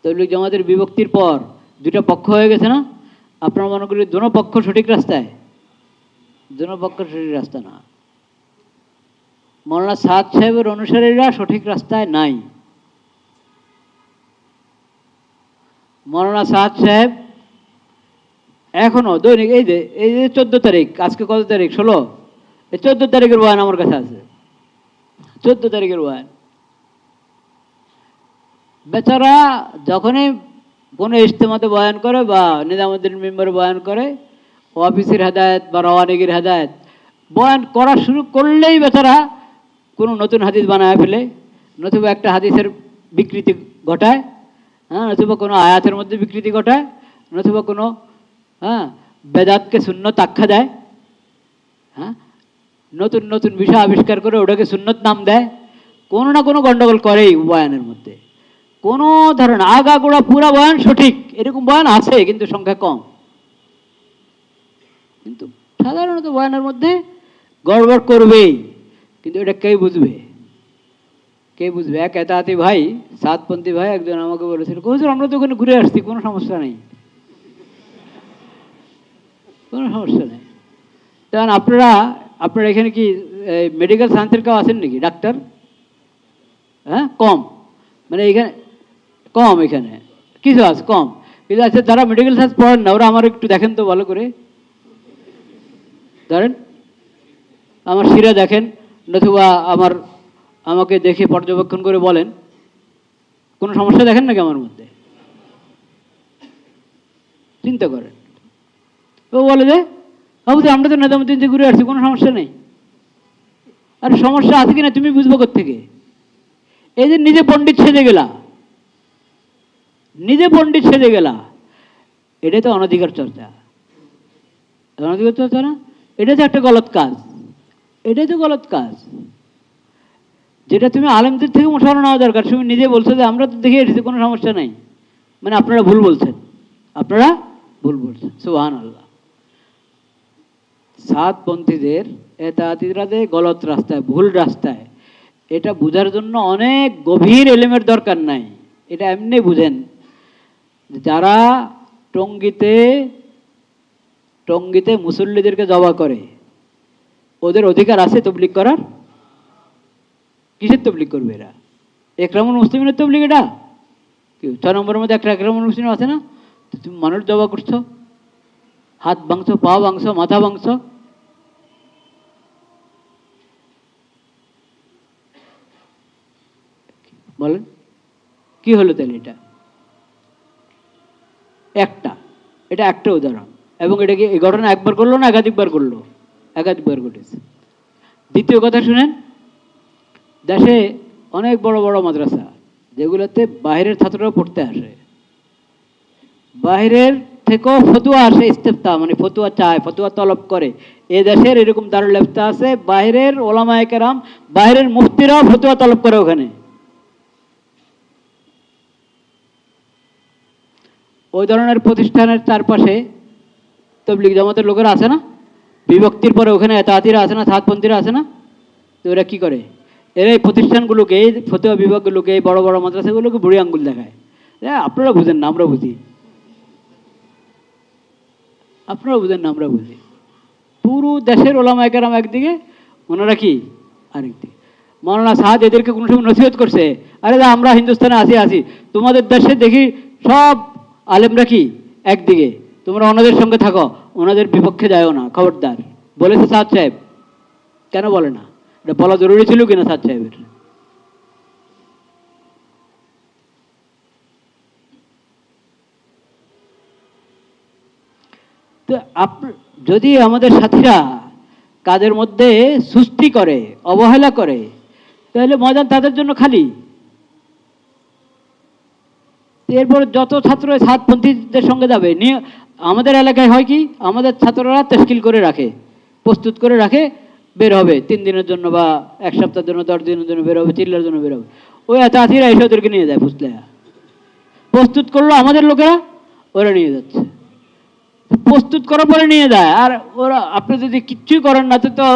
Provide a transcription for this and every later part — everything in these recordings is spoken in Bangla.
তবলিগ জামাতের বিভক্তির পর দুটা পক্ষ হয়ে গেছে না? আপনারা মনে করি দোনো পক্ষ সঠিক রাস্তায়? দোনো পক্ষ সঠিক রাস্তা না। মৌলানা সাদ সাহেবের অনুসারীরা সঠিক রাস্তায় নাই। মৌলানা সাদ সাহেব এখনো দৈনিক এই যে 14 তারিখ, আজকে কত তারিখ? 16। এই 14 তারিখের বয়ান আমার কাছে আছে, 14 তারিখের বয়ান। বেচারা যখনই কোনো ইজতেমাতে বয়ান করে বা নিজামুদ্দিন মেম্বারে বয়ান করে, অফিসের হেদায়েত বা রওয়ানিগির হেদায়েত বয়ান করা শুরু করলেই বেচারা কোনো নতুন হাদিস বানায় ফেলে, নতুবা একটা হাদিসের বিকৃতি ঘটায়, হ্যাঁ, নতুবা কোনো আয়াতের মধ্যে বিকৃতি ঘটায়, নতুবা কোনো বেদাতকে সুন্নত আখ্যা দেয়, হ্যাঁ, নতুন নতুন বিষয় আবিষ্কার করে ওটাকে সুন্নত নাম দেয়। কোনো না কোনো গণ্ডগোল করেই বয়ানের মধ্যে। কোনো ধরনের আগাগোড়া পুরা বয়ান সঠিক এরকম বয়ান আছে, কিন্তু সংখ্যা কম। কিন্তু সাধারণত বয়ানের মধ্যে গড়বড় করবেই, কিন্তু এটা কে বুঝবে? কে বুঝবে? এক এতাতি ভাই, সাতপন্থী ভাই একজন আমাকে বলেছিল, হুজুর আমরা তো ওখানে ঘুরে আসছি, কোনো সমস্যা নেই, কোনো সমস্যা নেই। তখন আপনারা এখানে কি মেডিকেল সায়েন্সের কেউ আছেন নাকি? ডাক্তার? হ্যাঁ, কম, মানে এখানে কম, এখানে কিছু আছে কম, কিন্তু আছে যারা মেডিকেল সায়েন্স পড়েন না, ওরা আমার একটু দেখেন তো ভালো করে, ধরেন আমার শিরা দেখেন, নতুবা আমাকে দেখে পর্যবেক্ষণ করে বলেন কোনো সমস্যা দেখেন নাকি আমার মধ্যে? চিন্তা করেন। ও বলে যে বাবু আমরা তো নিজামুদ্দিন থেকে ঘুরে আসছি, কোনো সমস্যা নেই। আর সমস্যা আছে কিনা তুমি বুঝবো কোত্থেকে? এই যে নিজে পণ্ডিত সেজে গেলা, নিজে পণ্ডিত সেজে গেলা, এটাই তো অনধিকার চর্চা। অনধিকার চর্চা না? এটা তো একটা গলত কাজ, এটাই তো গলত কাজ। যেটা তুমি আলেমদের থেকে মশালা নেওয়া দরকার, তুমি নিজে বলছো যে আমরা তো দেখে এসেছি, কোনো সমস্যা নেই, মানে আপনারা ভুল বলছেন, আপনারা ভুল বলছেন। সুবহানাল্লাহ। সাতপন্থীদের এতাতিরা যে গলত রাস্তায়, ভুল রাস্তায়, এটা বুঝার জন্য অনেক গভীর এলেমের দরকার নাই। এটা এমনি বুঝেন, যারা টঙ্গিতে মুসল্লিদেরকে জবা করে, ওদের অধিকার আছে তবলিগ করার? কিসের তবলিগ করবে এরা? একরামুল মুসলিমের তবলিগ এটা? 6 নম্বরের মধ্যে একটা একরামুল মুসলিম আছে না? তুমি মানুষ জবা করছো, হাত ভাঙছো, পা ভাঙছো, মাথা ভাঙছো। বলেন কি হলো তাহলে? এটা একটা উদাহরণ, এবং এটাকে এই ঘটনা একবার করলো না একাধিকবার করলো? একাধিকবার ঘটেছে। দ্বিতীয় কথা শুনেন, দেশে অনেক বড় বড় মাদ্রাসা যেগুলোতে বাইরের ছাত্ররা পড়তে আসে, বাইরের থেকেও ফতুয়া আসে, ইস্তেফতা মানে ফতুয়া চায়, ফতুয়া তলব করে। এ দেশের এরকম দারুল ইফতা আছে, বাইরের ওলামায়ে কেরাম, বাইরের মুফতিরাও ফতুয়া তলব করে ওখানে। ওই ধরনের প্রতিষ্ঠানের চারপাশে তবলিগ জামাতের লোকেরা আছে না? বিভক্তির পরে ওখানে এতাতিরা আছে না, সাতপন্থীরা আছে না? তো ওরা কি করে? এরা এই প্রতিষ্ঠানগুলোকে, এই ফতুয়া বিভাগগুলোকে, এই বড় বড় মাদ্রাসাগুলোকে বুড়ি আঙ্গুল দেখায়। আপনারা বুঝেন না, আমরা বুঝি। আপনারা বুঝেন না, আমরা বুঝি। পুরো দেশের ওলামায়ে কেরাম একদিকে, ওনারা কি আরেকদিকে। মৌলানা সাদ এদেরকে কোনো সময় নসিহত করছে, আরে আমরা হিন্দুস্তানে আসি, তোমাদের দেশে দেখি সব আলেমরা কি একদিকে, তোমরা ওনাদের সঙ্গে থাকো, ওনাদের বিপক্ষে যাও না, খবরদার। বলেছে সাদ সাহেব? কেন বলে না? এটা বলা জরুরি ছিল কিনা সাদ সাহেবের? তো যদি আমাদের সাথীরা কাজের মধ্যে সুস্তি করে, অবহেলা করে, তাহলে ময়দান তাদের জন্য খালি। এরপর যত ছাত্র সাতপন্থীদের সঙ্গে যাবে, আমাদের এলাকায় হয় কি, আমাদের ছাত্ররা তশকিল করে রাখে, প্রস্তুত করে রাখে, বের হবে 3 দিনের জন্য বা 1 সপ্তাহের জন্য, 10 দিনের জন্য বের হবে, চিল্লার জন্য বের হবে। ওই এতাতিরা এসে ওদেরকে নিয়ে যায়, ফুসলে প্রস্তুত করলো আমাদের লোকেরা, ওরা নিয়ে যাচ্ছে। প্রস্তুত করার পরে নিয়ে যায়, আর ওরা আপনি যদি কিচ্ছুই করেন না, তো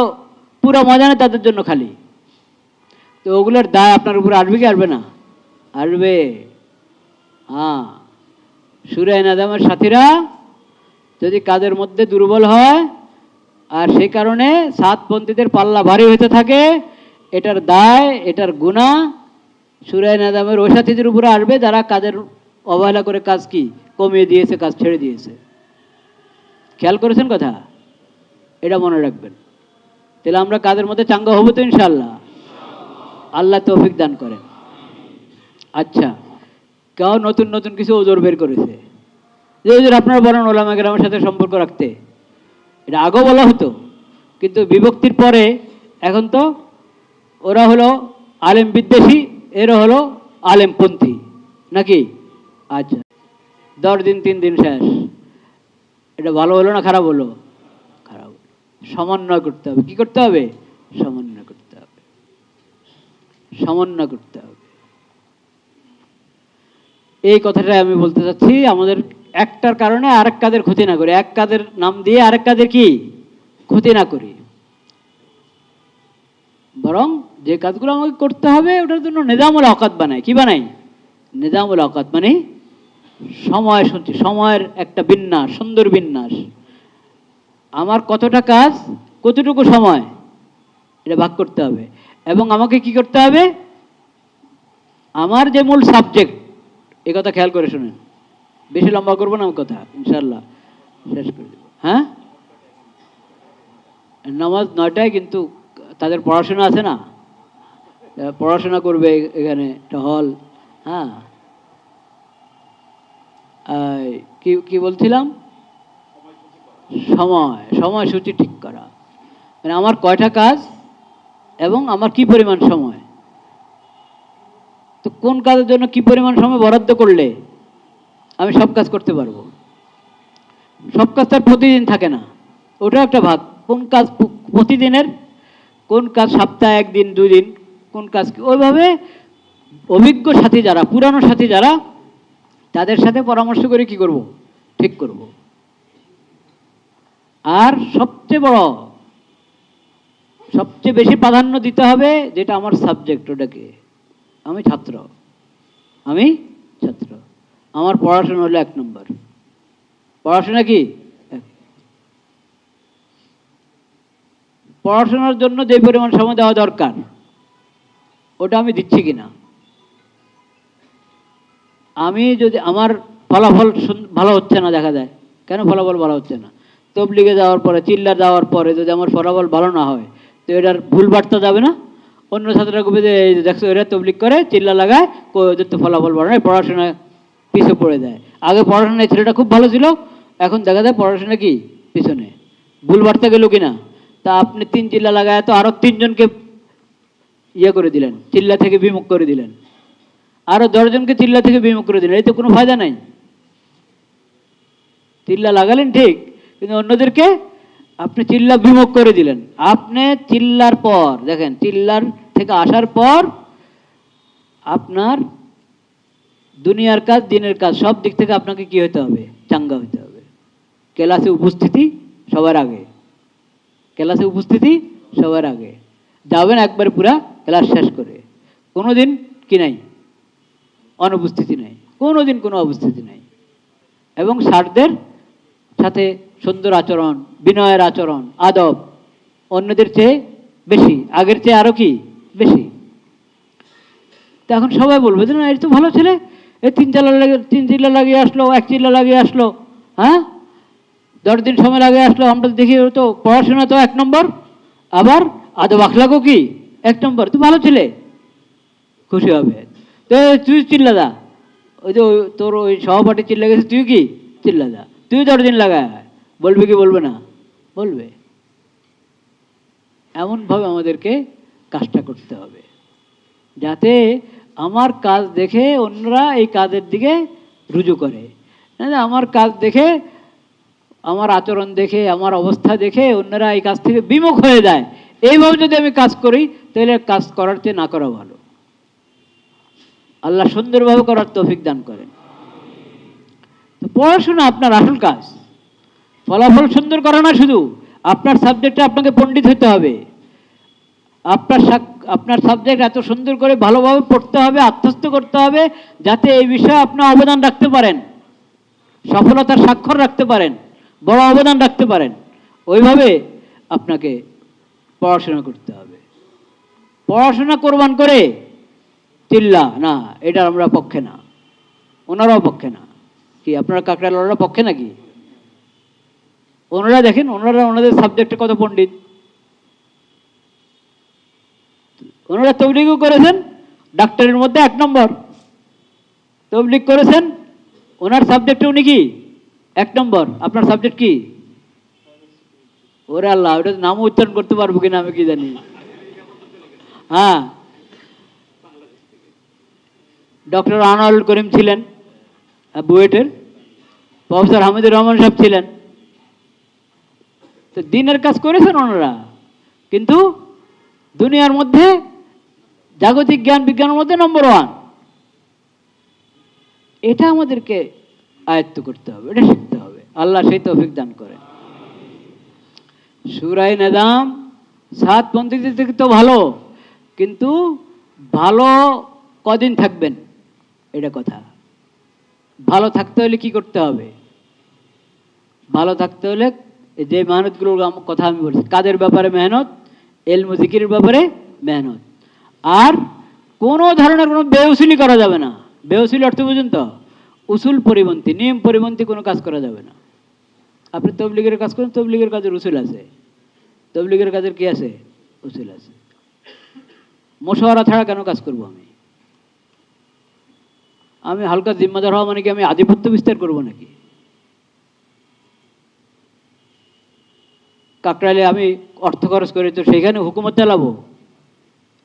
পুরো ময়দানে তাদের জন্য খালি। তো ওগুলোর দায় আপনার উপরে আসবে কি আসবে না? আসবে, হ্যাঁ, সূরা নাদামের সাথীরা যদি কাদের মধ্যে দুর্বল হয় আর সেই কারণে সাতপন্থীদের পাল্লা ভারী হতে থাকে, এটার দায়, এটার গুনাহ সূরা নাদামের ওই সাথীদের উপরে আসবে যারা কাদের অবহেলা করে কাজ কি কমিয়ে দিয়েছে, কাজ ছেড়ে দিয়েছে। খেয়াল করেছেন কথা? এটা মনে রাখবেন। তাহলে আমরা কাদের মধ্যে চাঙ্গা হবো তো ইনশাআল্লাহ। আল্লাহ তৌফিক দান করেন। আচ্ছা, কেউ নতুন নতুন কিছু ওজোর বের করেছে যে ওজোর আপনারা বলেন ওলামা কেরামের সাথে সম্পর্ক রাখতে, এটা আগেও বলা হতো, কিন্তু বিভক্তির পরে এখন তো ওরা হলো আলেম বিদ্বেষী, এরা হলো আলেমপন্থী নাকি? আচ্ছা, 10 দিন 3 দিন শেষ। এটা ভালো হলো না খারাপ হলো? খারাপ। সমন্বয় করতে হবে। কি করতে হবে? সমন্বয় করতে হবে, সমন্বয় করতে হবে। এই কথাটাই আমি বলতে চাচ্ছি, আমাদের একটার কারণে আরেক কাদের ক্ষতি না করি, এক কাদের নাম দিয়ে আরেক কাদের কি ক্ষতি না করি, বরং যে কাজগুলো আমাকে করতে হবে ওটার জন্য নিজামুল আওকাত বানাই। কি বানাই? নিজামুল আওকাত মানে সময় সঞ্চয়, সময়ের একটা বিন্যাস, সুন্দর বিন্যাস। আমার কতটা কাজ, কতটুকু সময়, এটা ভাগ করতে হবে। এবং আমাকে কি করতে হবে? আমার যে মূল সাবজেক্ট, এ কথা খেয়াল করে শুনেন, বেশি লম্বা করবো না কথা, ইনশাল্লাহ শেষ করে দেবো। হ্যাঁ, নামাজ 9টায়, কিন্তু তাদের পড়াশোনা আছে না, পড়াশোনা করবে এখানে একটা হল। হ্যাঁ, কি কি বলছিলাম? সময়সূচি ঠিক করা, মানে আমার কয়টা কাজ এবং আমার কি পরিমাণ সময়, তো কোন কাজের জন্য কি পরিমাণ সময় বরাদ্দ করলে আমি সব কাজ করতে পারবো। সব কাজ তার প্রতিদিন থাকে না, ওটা একটা ভাগ। কোন কাজ প্রতিদিনের, কোন কাজ সপ্তাহে 1 দিন 2 দিন, কোন কাজ ওইভাবে অভিজ্ঞ সাথী যারা, পুরানো সাথী যারা, তাদের সাথে পরামর্শ করে কি করব, ঠিক করব। আর সবচেয়ে বড়, সবচেয়ে বেশি প্রাধান্য দিতে হবে যেটা আমার সাবজেক্ট, ওটাকে। আমি ছাত্র, আমি ছাত্র, আমার পড়াশোনা হলো 1 নম্বর। পড়াশোনা কি? পড়াশোনার জন্য যে পরিমাণ সময় দেওয়া দরকার ওটা আমি দিচ্ছি কিনা। আমি যদি আমার ফলাফল ভালো হচ্ছে না, দেখা যায় কেন ফলাফল ভালো হচ্ছে না, তবলিগে যাওয়ার পরে, চিল্লা যাওয়ার পরে যদি আমার ফলাফল ভালো না হয়, তো এটার ভুল বার্তা যাবে না? অন্য ছাত্ররা কবে যে দেখছো এরা তবলিগ করে, চিল্লা লাগায়, ওদের তো ফলাফল ভালো নয়, পড়াশোনা পিছু পড়ে যায়। আগে পড়াশোনায় ছেলেটা খুব ভালো ছিল, এখন দেখা যায় পড়াশোনা কি পিছনে। ভুল বার্তা গেল কিনা? তা আপনি 3 চিল্লা লাগায় তো আরো 3 জনকে ইয়ে করে দিলেন, চিল্লা থেকে বিমুখ করে দিলেন, আরো 10 জনকে চিল্লা থেকে বিমুখ করে দিলেন, এই তো কোনো ফায়দা নাই। চিল্লা লাগালেন ঠিক, কিন্তু অন্যদেরকে আপনি চিল্লা বিমুখ করে দিলেন। আপনি চিল্লার পর দেখেন, চিল্লার থেকে আসার পর আপনার দুনিয়ার কাজ, দিনের কাজ, সব দিক থেকে আপনাকে কি হতে হবে? চাঙ্গা হতে হবে। ক্লাসে উপস্থিতি সবার আগে, ক্লাসে উপস্থিতি সবার আগে যাবেন একবারে পুরা ক্লাস শেষ করে। কোনোদিন কি নাই? অনুপস্থিতি নাই, কোনোদিন কোনো অবস্থিতি নাই। এবং স্যারদের সাথে সুন্দর আচরণ, বিনয়ের আচরণ, আদব অন্যদের চেয়ে বেশি, আগের চেয়ে আরো কি বেশি। তো এখন সবাই বলবে যে না, এই তো ভালো ছেলে, এই 3 চিল্লা লাগিয়ে আসলো, 1 চিল্লা লাগিয়ে আসলো, হ্যাঁ 10 দিন সময় লাগিয়ে আসলো, আমরা দেখি তো পড়াশোনা তো 1 নম্বর, আবার আদব আখলাকও কি 1 নম্বর, তুই ভালো ছেলে, খুশি হবে। তো তুই চিল্লা দা, ওই যে তোর ওই সহপাঠী চিল্লা গেছে, তুই কি চিল্লা দা, তুই 10 দিন লাগায়, বলবে কি বলবে না? বলবে। এমনভাবে আমাদেরকে কাজটা করতে হবে যাতে আমার কাজ দেখে অন্যরা এই কাজের দিকে রুজু করে, আমার কাজ দেখে, আমার আচরণ দেখে, আমার অবস্থা দেখে অন্যরা এই কাজ থেকে বিমুখ হয়ে যায়। এইভাবে যদি আমি কাজ করি তাহলে কাজ করার চেয়ে না করা ভালো। আল্লাহ সুন্দরভাবে করার তৌফিক দান করেন। তো পড়াশোনা আপনার আসল কাজ, ফলাফল সুন্দর করা না, শুধু আপনার সাবজেক্টে আপনাকে পণ্ডিত হতে হবে। আপনার সাবজেক্ট এত সুন্দর করে ভালোভাবে পড়তে হবে, আত্মস্থ করতে হবে, যাতে এই বিষয়ে আপনি অবদান রাখতে পারেন, সফলতার স্বাক্ষর রাখতে পারেন, বড় অবদান রাখতে পারেন। ওইভাবে আপনাকে পড়াশোনা করতে হবে। পড়াশোনা কোরবান করে চিল্লা না, এটা আমরা পক্ষে না, ওনারাও পক্ষে না। কি আপনারা কাকড়ালারা পক্ষে নাকি? ওনারা দেখেন, ওনারা ওনাদের সাবজেক্টে কত পণ্ডিত। ওনারা তবলিগও করেছেন, ডাক্তারের মধ্যে 1 নম্বর। তবলিগ করেছেন, ওনার সাবজেক্টে উনি কি 1 নম্বর। আপনার সাবজেক্ট কি? ওরে আল্লাহ, ওটা নাম উচ্চারণ করতে পারবো কিনা আমি কি জানি। হ্যাঁ, ডক্টর আনোয়ারুল করিম ছিলেন বুয়েটের, প্রফেসর হামিদুর রহমান সাহেব ছিলেন। তো দিনের কাজ করেছেন ওনারা, কিন্তু দুনিয়ার মধ্যে জাগতিক জ্ঞান বিজ্ঞানের মধ্যে নম্বর 1। এটা আমাদেরকে আয়ত্ত করতে হবে, এটা শিখতে হবে। আল্লাহ সেই তৌফিক দান করেন। সূরা নিজাম 7 পন্থীদের থেকে তো ভালো, কিন্তু ভালো কদিন থাকবেন এটা কথা। ভালো থাকতে হলে কি করতে হবে? ভালো থাকতে হলে যে মেহনতগুলোর কথা আমি বলছি, কাদের ব্যাপারে মেহনত, ইলম জিকিরের ব্যাপারে মেহনত। আর কোনো ধরনের কোনো বেউসুলি করা যাবে না। বেউসুলি অর্থ বুঝুন তো, উসুল পরিপন্থী, নিয়ম পরিপন্থী কোনো কাজ করা যাবে না। আপনি তবলিগের কাজ করেন, তবলিগের কাজের উসুল আছে, তবলিগের কাজের কি আছে? উসুল আছে। মশওয়ারা ছাড়া কেন কাজ করব আমি? আমি হালকা জিম্মাদার হওয়া মানে কি আমি আধিপত্য বিস্তার করব নাকি? কাকরাইলে আমি অর্থ খরচ করে তো সেখানে হুকুমত চালাবো?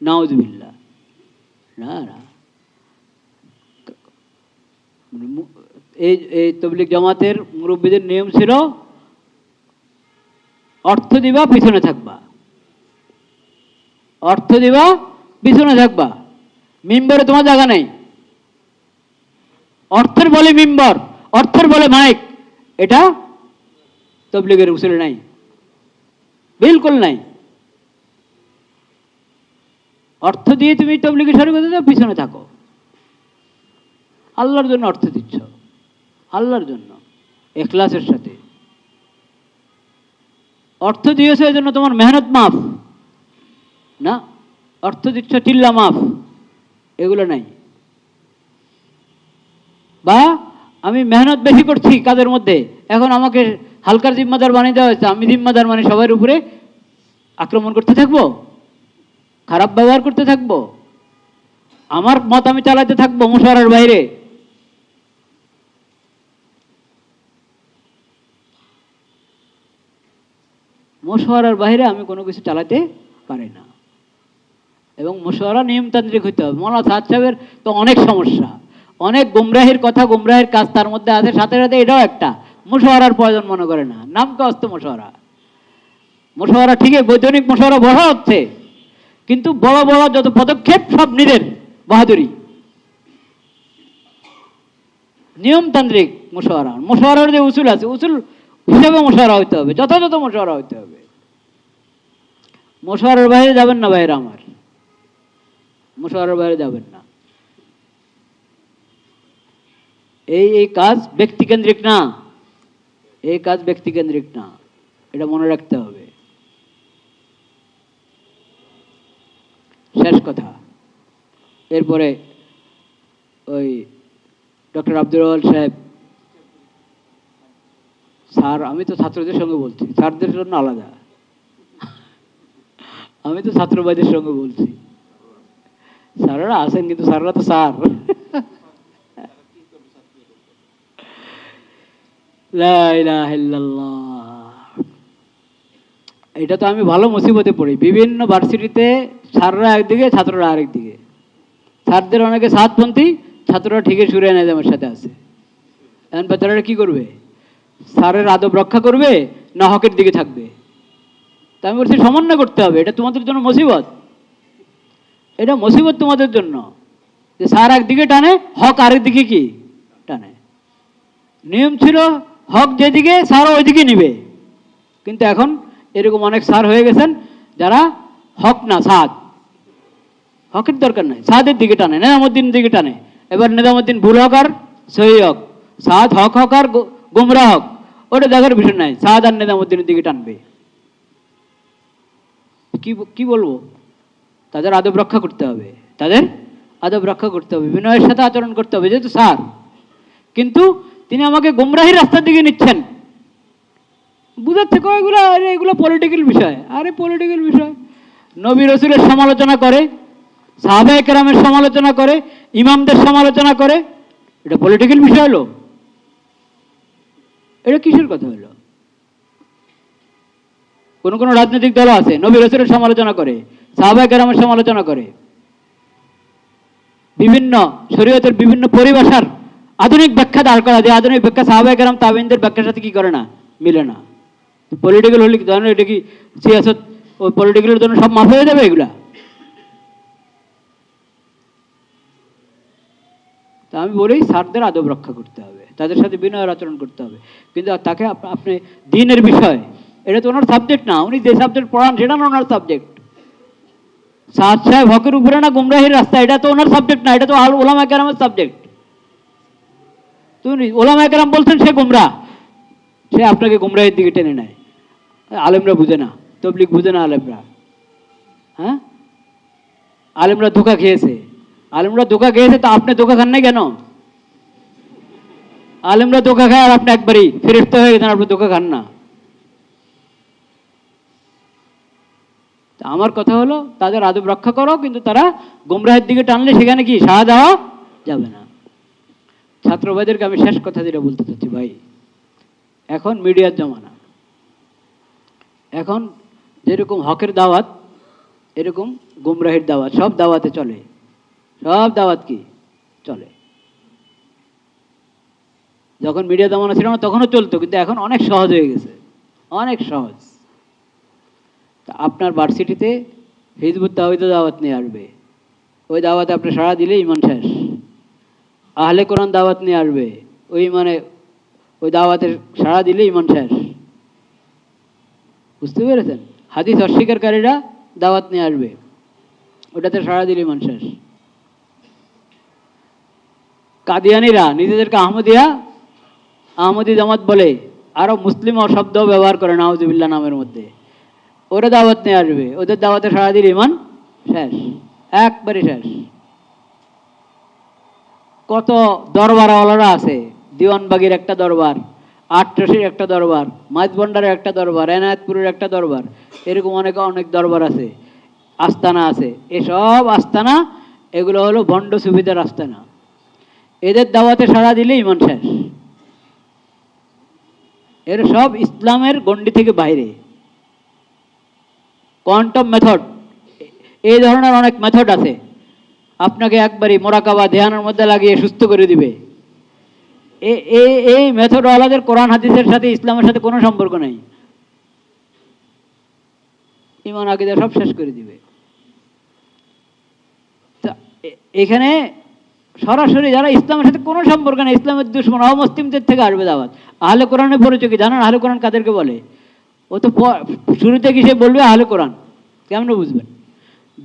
নাউজুবিল্লাহ, না না। এই তবলিগ জামাতের মুরব্বীদের নিয়ম ছিল, অর্থ দিবা পিছনে থাকবা, অর্থ দিবা পিছনে থাকবা, মিম্বরে তোমার জায়গা নেই। অর্থের বলে মিম্বর, অর্থের বলে মাইক, এটা তবলিগের উসুলে নাই, বিলকুল নাই। অর্থ দিয়ে তুমি তবলিগে শুরু করতে দাও, পিছনে থাকো। আল্লাহর জন্য অর্থ দিচ্ছ, আল্লাহর জন্য ইখলাসের সাথে অর্থ দিয়েছ, এই জন্য তোমার মেহনত মাফ না, অর্থ দিচ্ছ চিল্লা মাফ, এগুলো নাই। বা আমি মেহনত বেশি করছি কাজের মধ্যে, এখন আমাকে হালকার জিম্মাদার বানিয়ে দেওয়া হয়েছে, আমি জিম্মাদার মানে সবার উপরে আক্রমণ করতে থাকবো, খারাপ ব্যবহার করতে থাকবো, আমার মত আমি চালাতে থাকবো মুশওয়ারার বাইরে। মুশওয়ারার বাইরে আমি কোনো কিছু চালাতে পারি না। এবং মুশওয়ারা নিয়মতান্ত্রিক হইতে হবে। মৌলানা সাদ সাহেবের তো অনেক সমস্যা, অনেক গুমরাহির কথা, গুমরাহির কাজ তার মধ্যে আছে, সাথে সাথে এটাও একটা মুশওয়ারার প্রয়োজন মনে করে না। নাম কে আসতো মুশওয়ারা, মুশওয়ারা ঠিকই বৈজ্ঞানিক মুশওয়ারা বড় হচ্ছে, কিন্তু বড় বড় যত পদক্ষেপ সব নিজের বাহাদুরি। নিয়মতান্ত্রিক মুশওয়ারা, মুশওয়ারার যে উসুল আছে, উসুল হিসাবে মুশওয়ারা হইতে হবে, যথাযথ মুশওয়ারা হইতে হবে। মুশওয়ারার বাইরে যাবেন না ভাইরা আমার, মুশওয়ারার বাইরে যাবেন না। এই কাজ ব্যক্তিকেন্দ্রিক না, এই কাজ ব্যক্তিকেন্দ্রিক না, এটা মনে রাখতে হবে। শেষ কথা, এরপরে ওই ডক্টর আব্দুর রহমান সাহেব স্যার, আমি তো ছাত্রদের সঙ্গে বলছি, স্যারদের জন্য আলাদা, আমি তো ছাত্র ভাইদের সঙ্গে বলছি। স্যাররা আছেন, কিন্তু স্যাররা তো স্যার। লা ইলাহা ইল্লাল্লাহ। এটা তো আমি ভালো মুসিবতে পড়ি। বিভিন্ন ভার্সিটিতে স্যাররা একদিকে, ছাত্ররা আরেকদিকে। স্যারদের অনেকে সাতপন্থী, ছাত্ররা ঠিকই সুরে নিজামের সাথে আছে। এখন বেচারারা কি করবে? স্যারের আদব রক্ষা করবে না হকের দিকে থাকবে? তা আমি বলছি সমন্বয় করতে হবে। এটা তোমাদের জন্য মুসিবত, এটা মুসিবত তোমাদের জন্য যে স্যার একদিকে টানে, হক আরেক দিকে কি টানে। নিয়ম ছিল হক যেদিকে, স্যারও ওইদিকে নিবে। কিন্তু এখন এরকম অনেক স্যার হয়ে গেছেন যারা হক না সাদ, হকের দরকার নাই, সাদের দিকে টানে, নিজামুদ্দিন দিকে টানে। এবার নিজামুদ্দিন ভুল হক আর সহি হক, সাদ হক হক আর গুমরা হক, ওটা দেখার বিষয় নাই, সাদ আর নিজামুদ্দিনের দিকে টানবে। কি বলবো, তাদের আদব রক্ষা করতে হবে, তাদের আদব রক্ষা করতে হবে, বিনয়ের সাথে আচরণ করতে হবে, যেহেতু স্যার। কিন্তু তিনি আমাকে গুমরাহির রাস্তার দিকে নিচ্ছেন, বুঝাচ্ছে এগুলো, আরে এগুলো পলিটিক্যাল বিষয়। আরে পলিটিক্যাল বিষয়, নবী রসুলের সমালোচনা করে, সাহাবায়ে কেরামের সমালোচনা করে, ইমামদের সমালোচনা করে, এটা পলিটিক্যাল বিষয় হলো? এটা কিসের কথা হলো? কোন রাজনৈতিক দল আছে নবী রসুলের সমালোচনা করে, সাহাবায়ে কেরামের সমালোচনা করে, বিভিন্ন শরীয়তের বিভিন্ন পরিভাষার আধুনিক ব্যাখ্যা দাঁড় করা, যে আধুনিক ব্যাখ্যা সাহাবায়ে কেরাম তাবেঈনদের ব্যাখ্যার সাথে কি করে না, মিলে না। পলিটিক্যাল হলে কি ধরনের, এটা কি সিয়াসত, ওই পলিটিক্যালের জন্য সব মাফ হয়ে যাবে এগুলা? তা আমি বলি, স্যারদের আদব রক্ষা করতে হবে, তাদের সাথে বিনয়ের আচরণ করতে হবে। কিন্তু তাকে আপনি দ্বীনের বিষয়, এটা তো ওনার সাবজেক্ট না, উনি যে সাবজেক্ট পড়ান সেটা না ওনার সাবজেক্ট। সাদ সাহেব হকের উপরে না গুমরাহির রাস্তা, এটা তো ওনার সাবজেক্ট না, এটা তো ওলামায়ে কেরামের সাবজেক্ট। তুমি ওলামায়ে কেরাম বলছেন সে গুমরাহ, সে আপনাকে গুমরাহির দিকে টেনে নেয়। আলেমরা বুঝে না, তবলিগ বুঝে না আলেমরা। হ্যাঁ, আলেমরা ধোঁকা খেয়েছে, আলেমরা ধোঁকা খেয়েছে, তা আপনি ধোঁকা খান না কেন? আলেমরা ধোঁকা খায় আর আপনি একবারই ফেরেশতা হয়ে গেছেন, আপনি ধোঁকা খান না। আমার কথা হলো, তাদের আদব রক্ষা করো, কিন্তু তারা গুমরাহের দিকে টানলে সেখানে কি সাড়া দেওয়া যাবে না। ছাত্র ভাইদেরকে আমি শেষ কথা যেটা বলতে চাচ্ছি, ভাই এখন মিডিয়ার জমানা, এখন যেরকম হকের দাওয়াত এরকম গুমরাহির দাওয়াত, সব দাওয়াতে চলে, সব দাওয়াত কি চলে। যখন মিডিয়া জমানা ছিল না তখনও চলতো, কিন্তু এখন অনেক সহজ হয়ে গেছে, অনেক সহজ। আপনার ভার্সিটিতে হিজবুত তাওহীদের দাওয়াত নিয়ে আসবে, ওই দাওয়াতে আপনি সাড়া দিলে ইমান শেষ। আহলে কোরআন দাওয়াত নিয়ে আসবে, ওই দাওয়াতের সাড়া দিলে ইমান শেষ। বুঝতে পেরেছেন? হাদিস অস্বীকারীরা দাওয়াত নিয়ে আসবে, ওটাতে সাড়া দিলে ইমান শেষ। কাদিয়ানিরা নিজেদেরকে আহমদি জামাত বলে, আরো মুসলিম শব্দ ব্যবহার করে নাউজুবিল্লাহ নামের মধ্যে, ওরা দাওয়াত নিয়ে আসবে, ওদের দাওয়াতে সাড়া দিলে ইমান শেষ, একবারে শেষ। কত দরবারওয়ালারা আছে, দিওয়ানবাগির একটা দরবার, আটরশির একটা দরবার, মাইজবন্ডারের একটা দরবার, এনায়েতপুরের একটা দরবার, এরকম অনেক দরবার আছে, আস্তানা আছে। এসব আস্তানা, এগুলো হলো ভণ্ড সুবিধার আস্তানা, এদের দাওয়াতে সাড়া দিলে ইমান শেষ। এর সব ইসলামের গণ্ডি থেকে বাইরে। কোয়ান্টাম মেথড, এই ধরনের অনেক মেথড আছে, আপনাকে একবারই মোরাকাবা ধ্যানের মধ্যে লাগিয়ে সুস্থ করে দিবে। এই মেথডওয়ালাদের কোরআন হাদিসের সাথে ইসলামের সাথে কোনো সম্পর্ক নেই, ইমান আকীদা সব শেষ করে দিবে। এখানে সরাসরি যারা ইসলামের সাথে কোনো সম্পর্ক নেই, ইসলামের দুশমন, অমুসলিমদের থেকে আসবে দাওয়াত। আহলে কোরআনের পরিচয় কি জানেন? আহলে কোরআন কাদেরকে বলে? ও তো শুরুতে কি সে বলবে আহলে কোরআন, কেমন বুঝবেন?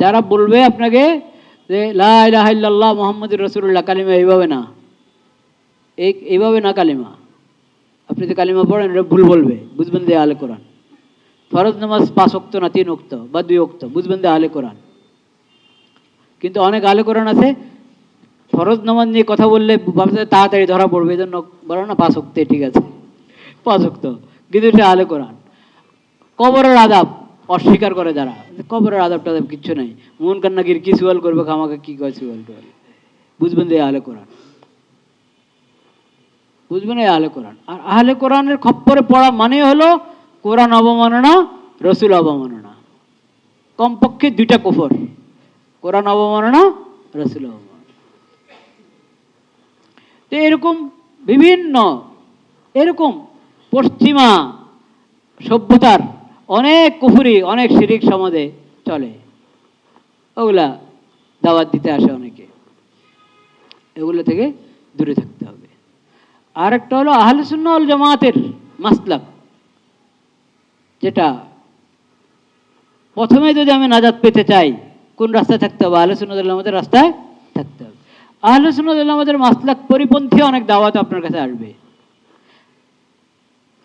যারা বলবে আপনাকে যে লা ইলাহা ইল্লাল্লাহ মুহাম্মাদুর রাসূলুল্লাহ, কালিমা এইভাবে না, এইভাবে না কালিমা, আপনি যে কালিমা পড়েন এটা ভুল বলবে, বুঝবেন যে আহলে কোরআন। ফরজ নামাজ 5 ওয়াক্ত না 3 ওয়াক্ত বা 2 ওয়াক্ত, বুঝবেন যে আহলে কোরআন। কিন্তু অনেক আহলে কোরআন আছে, ফরজ নামাজ নিয়ে কথা বললে ভাবছে তাড়াতাড়ি ধরা পড়বে, এই জন্য বলো না 5 ওয়াক্তে, ঠিক আছে 5 ওয়াক্ত, কিন্তু এটা আহলে কোরআন। কবরের আযাব অস্বীকার করে যারা, কবরের আযাব টাযাব কিচ্ছু নাই, মুনকার নাকির কি সুয়াল করবে, আমাকে কি কয় সুয়াল টুয়াল, বুঝবেন যে আহলে কোরআন, বুঝবেন এই আহলে কোরআন। আর আহলে কোরআনের খপ্পরে পড়া মানে হলো কোরআন অবমাননা, রসুল অবমাননা, কমপক্ষে 2টা কুফর, কোরআন অবমাননা, রসুল অবমাননা। তো এরকম বিভিন্ন এরকম পশ্চিমা সভ্যতার অনেক কুফরি, অনেক শিরিক সমাজে চলে, ওগুলা দাওয়াত দিতে আসে অনেকে, এগুলো থেকে দূরে থাকতে হবে। আর একটা হলো আহলে সুন্নাহ ওয়াল জামাতের মাসলাক, যেটা প্রথমে যদি আমি নাজাত পেতে চাই কোন রাস্তায় থাকতে হবে? আহলে সুন্নাত ওয়াল জামাতের রাস্তায় থাকতে হবে। আহলে সুন্নাত ওয়াল জামাতের মাসলাক পরিপন্থী অনেক দাওয়াত আপনার কাছে আসবে,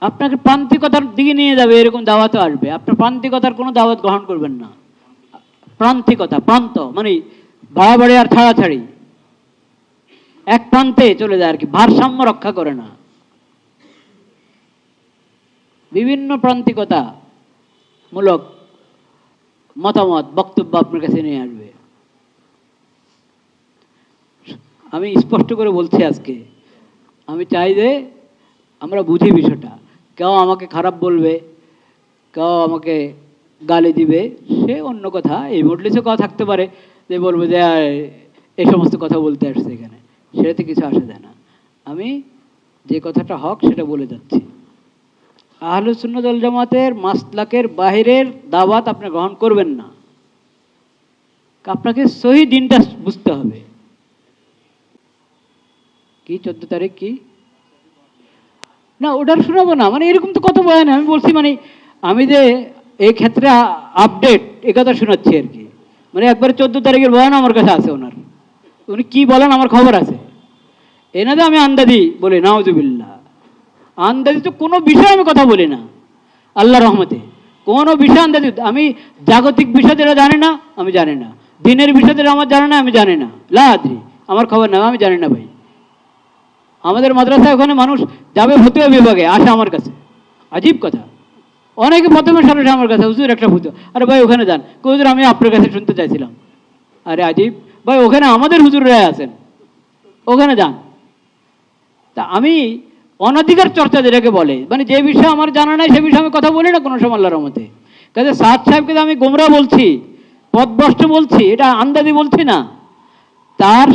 আপনাকে প্রান্তিকতার দিকে নিয়ে যাবে, এরকম দাওয়াতও আসবে। আপনার প্রান্তিকতার কোনো দাওয়াত গ্রহণ করবেন না। প্রান্তিকতা, প্রান্ত মানে বাড়াবাড়ি আর ছাড়াছাড়ি, এক প্রান্তে চলে যায় আর কি, ভারসাম্য রক্ষা করে না। বিভিন্ন প্রান্তিকতা মূলক মতামত বক্তব্য আপনার কাছে নিয়ে আসবে। আমি স্পষ্ট করে বলছি আজকে, আমি চাই যে আমরা বুঝি বিষয়টা। কেউ আমাকে খারাপ বলবে, কেউ আমাকে গালি দিবে, সে অন্য কথা। এই মজলিসে কথা থাকতে পারে যে বলবো যে এই সমস্ত কথা বলতে আসছে এখানে, সেটাতে কিছু আসে যায় না। আমি যে কথাটা হক সেটা বলে যাচ্ছি। আহলে সুন্নাত ওয়াল জামাতের মাসলাকের বাহিরের দাওয়াত আপনি গ্রহণ করবেন না। আপনাকে সহি দিনটা বুঝতে হবে। কি 14 তারিখ কি না, ওটার শোনাবো না, মানে এরকম তো কত বয়ান। আমি বলছি মানে আমি যে এই ক্ষেত্রে আপডেট এ কথা শোনাচ্ছি আর কি। মানে একবারে 14 তারিখের বয়ান আমার কাছে আছে ওনার, উনি কি বলেন আমার খবর আছে। এ না যে আমি আন্দাজি বলি, নাউজুবিল্লাহ, আন্দাজি তো কোনো বিষয়ে আমি কথা বলি না। আল্লাহ রহমতে কোনো বিষয় আন্দাজি, আমি জাগতিক বিষয় যেটা জানি না আমি জানি না, দিনের বিষয় যেটা আমার জানে না আমি জানি না, লা আদরি, আমার খবর না, আমি জানি না ভাই। আমাদের মাদ্রাসায় ওখানে মানুষ যাবে ফতুয়া বিভাগে, আসে আমার কাছে, আজীব কথা। অনেকে প্রথমে সরাসরি আমার কাছে, হুজুর একটা ফতুয়া, আরে ভাই ওখানে যান, হুজুর আমি আপনার কাছে শুনতে চাইছিলাম। আরে আজীব ভাই, ওখানে আমাদের হুজুররা আছেন, ওখানে যান। তা আমি অনধিকার চর্চা যেটাকে বলে, মানে যে বিষয়ে আমার জানা নাই সে বিষয়ে আমি কথা বলি না কোনো সময় আল্লাহর রহমতে। কাজে সাদ সাহেবকে আমি গোমরা বলছি, পথভ্রষ্ট বলছি, এটা আন্দাজি বলছি না। তার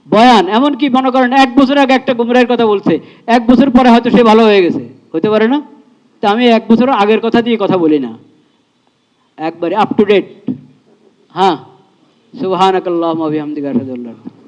বয়ান এমনকি মনে করেন 1 বছর আগে একটা গুমরাহের কথা বলছে, 1 বছর পরে হয়তো সে ভালো হয়ে গেছে, হতে পারে না? তা আমি 1 বছর আগের কথা দিয়ে কথা বলি না, একবারে আপ টু ডেট। হ্যাঁ, সুবহানাকাল্লাহুম্মা ওয়া বিহামদিকা আশহাদু আল্লা ইলাহা ইল্লা আনতা।